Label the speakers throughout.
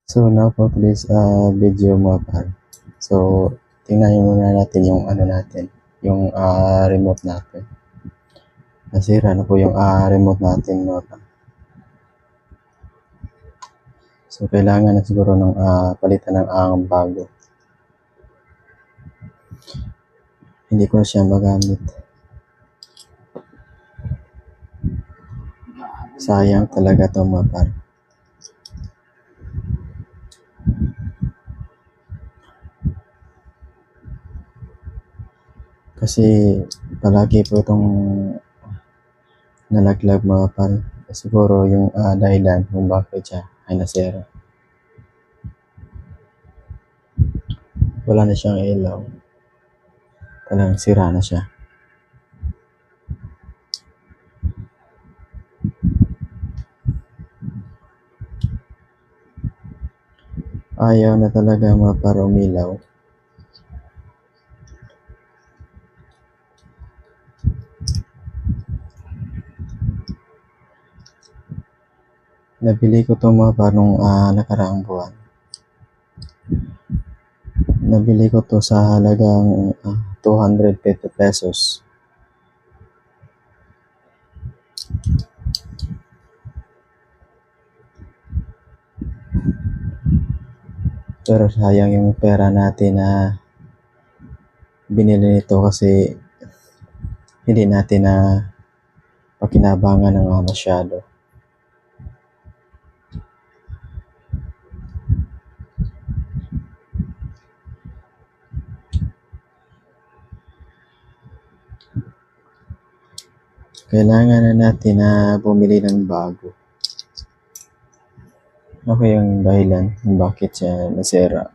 Speaker 1: So now for today's video mga par. So tingnan muna natin yung ano natin, yung remote natin. Nasira na po yung remote natin mga par. So kailangan na siguro ng palitan ng bago. Hindi ko na siya magamit. Sayang talaga to mga par. Kasi palagi po itong nalaglag mga par. Siguro yung dahilan kung bakit siya ay nasira. Wala na siyang ilaw. Talagang sira na siya. Ayaw na talaga mga par umilaw. Nabili ko to mga par nung nakaraang buwan. Nabili ko to sa halagang 250 pesos. Pero sayang yung pera natin na binili nito kasi hindi natin na pakinabangan ng masyado. Kailangan na natin na bumili ng bago. Ako yung dahilan kung bakit siya nasira.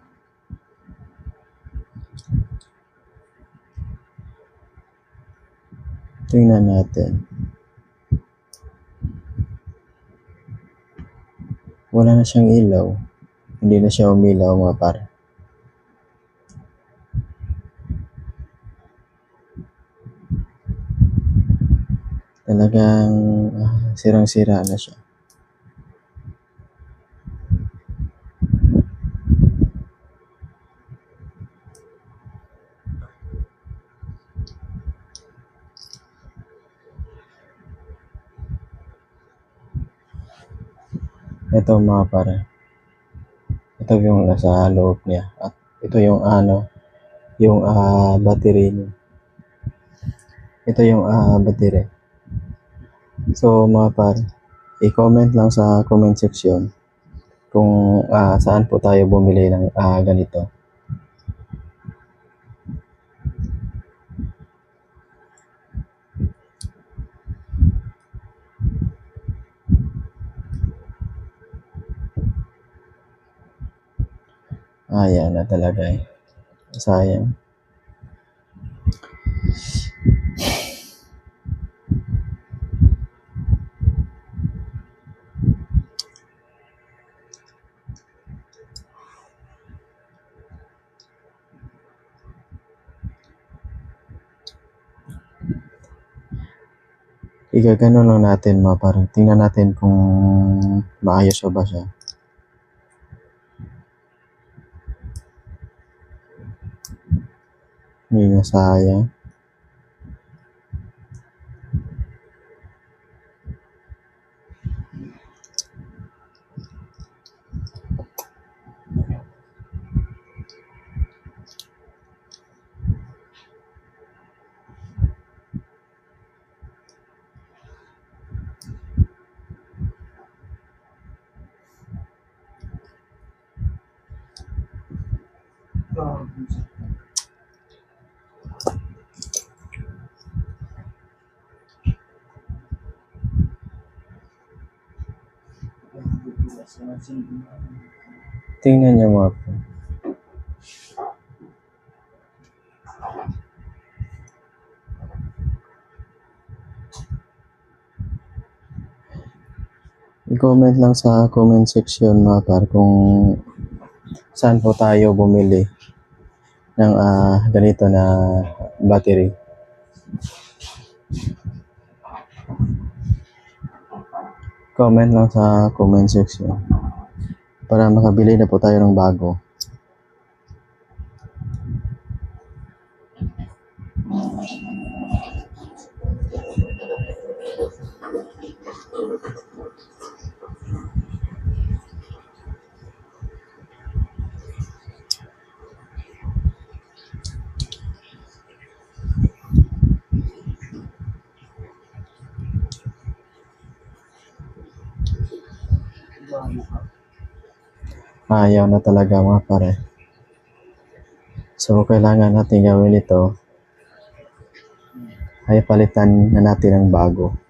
Speaker 1: Tingnan natin. Wala na siyang ilaw. Hindi na siya umilaw mga par. Talagang sirang-sira na siya. Ito mga par. Ito yung nasa loob niya. At ito yung yung battery niya. Ito yung battery. So mga par, i-comment lang sa comment section kung saan po tayo bumili ng ganito. Yan na talaga eh. Sayang. Igagano lang natin mga par. Tingnan natin kung maayos ba siya. Hindi na sayang. Tingnan niyo mga par. I-comment lang sa comment section mga par kung saan po tayo bumili ng ganito na battery. Comment lang sa comment section. para makabili na po tayo ng bago. Ayaw na talaga mga pare. So, kailangan natin gawin ito ay palitan na natin ng bago.